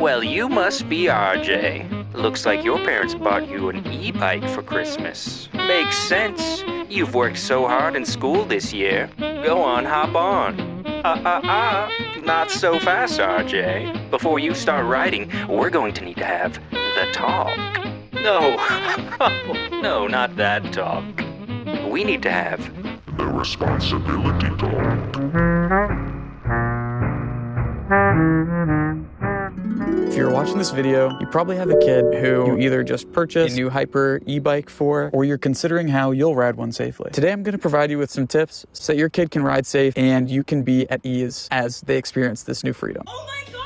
Well, you must be RJ. Looks like your parents bought you an e-bike for Christmas. Makes sense. You've worked so hard in school this year. Go on, hop on. Not so fast, RJ. Before you start riding, we're going to need to have the talk. No, no, not that talk. We need to have the responsibility talk. If you're watching this video, you probably have a kid who you either just purchased a new hyper e-bike for, or you're considering how you'll ride one safely. Today, I'm going to provide you with some tips so that your kid can ride safe and you can be at ease as they experience this new freedom. Oh my gosh,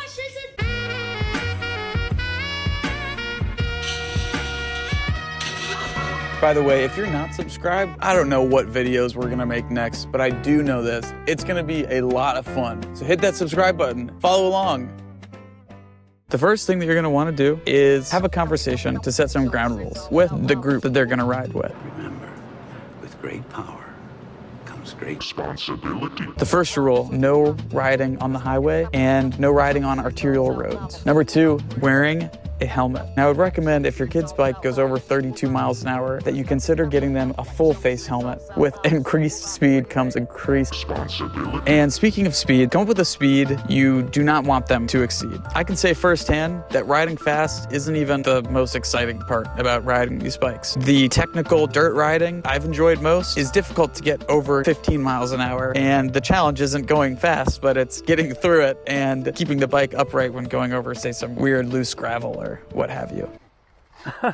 By the way, if you're not subscribed, I don't know what videos we're gonna make next, but I do know this. It's gonna be a lot of fun. So hit that subscribe button, follow along. The first thing that you're gonna wanna do is have a conversation to set some ground rules with the group that they're gonna ride with. Remember, with great power comes great responsibility. The first rule, no riding on the highway and no riding on arterial roads. Number 2, wearing a helmet. Now, I would recommend if your kid's bike goes over 32 miles an hour that you consider getting them a full face helmet. With increased speed comes increased responsibility. And speaking of speed, come up with a speed you do not want them to exceed. I can say firsthand that riding fast isn't even the most exciting part about riding these bikes. The technical dirt riding I've enjoyed most is difficult to get over 15 miles an hour, and the challenge isn't going fast, but it's getting through it and keeping the bike upright when going over, say, some weird loose gravel or what have you.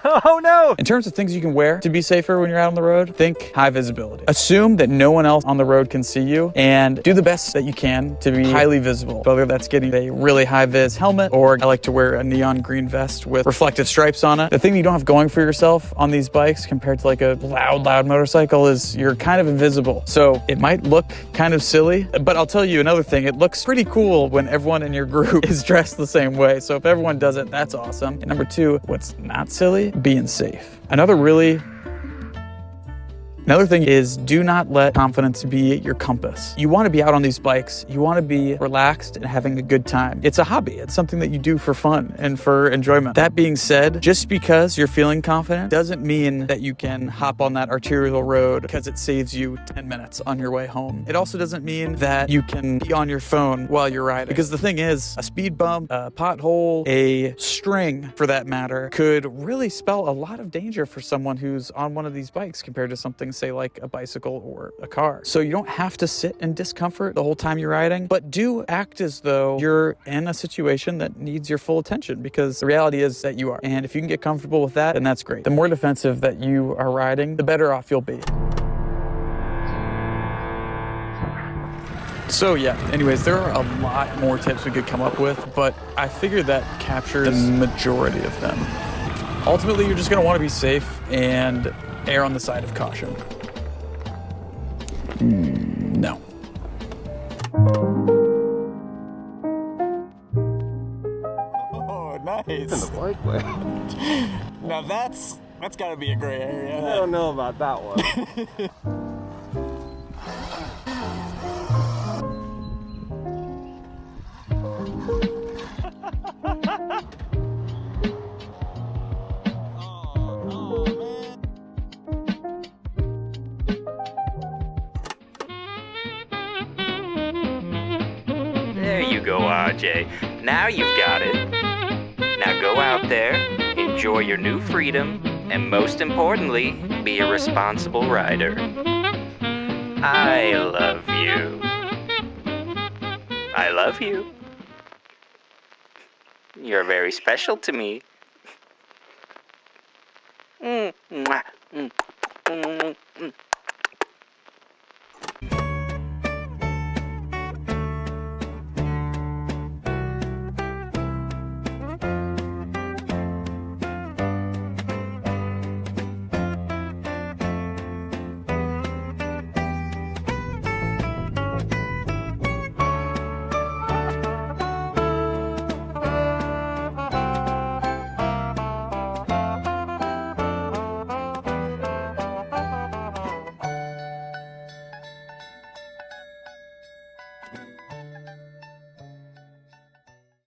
Oh no! In terms of things you can wear to be safer when you're out on the road, think high visibility. Assume that no one else on the road can see you and do the best that you can to be highly visible. Whether that's getting a really high vis helmet, or I like to wear a neon green vest with reflective stripes on it. The thing you don't have going for yourself on these bikes compared to like a loud motorcycle is you're kind of invisible. So it might look kind of silly, but I'll tell you another thing. It looks pretty cool when everyone in your group is dressed the same way. So if everyone does it, that's awesome. And number 2, what's not silly? Being safe. Another thing is, do not let confidence be your compass. You want to be out on these bikes. You want to be relaxed and having a good time. It's a hobby. It's something that you do for fun and for enjoyment. That being said, just because you're feeling confident doesn't mean that you can hop on that arterial road because it saves you 10 minutes on your way home. It also doesn't mean that you can be on your phone while you're riding. Because the thing is, a speed bump, a pothole, a string for that matter, could really spell a lot of danger for someone who's on one of these bikes compared to something, say, like a bicycle or a car. So you don't have to sit in discomfort the whole time you're riding, but do act as though you're in a situation that needs your full attention, because the reality is that you are. And if you can get comfortable with that, then that's great. The more defensive that you are riding, the better off you'll be. So yeah, anyways, there are a lot more tips we could come up with, but I figured that captures the majority of them. Ultimately, you're just gonna wanna be safe and err on the side of caution. No. Oh, nice. In the bikeway. Now that's gotta be a gray area. I don't know about that one. There you go, RJ. Now you've got it. Now go out there, enjoy your new freedom, and most importantly, be a responsible rider. I love you. I love you. You're very special to me. Mwah.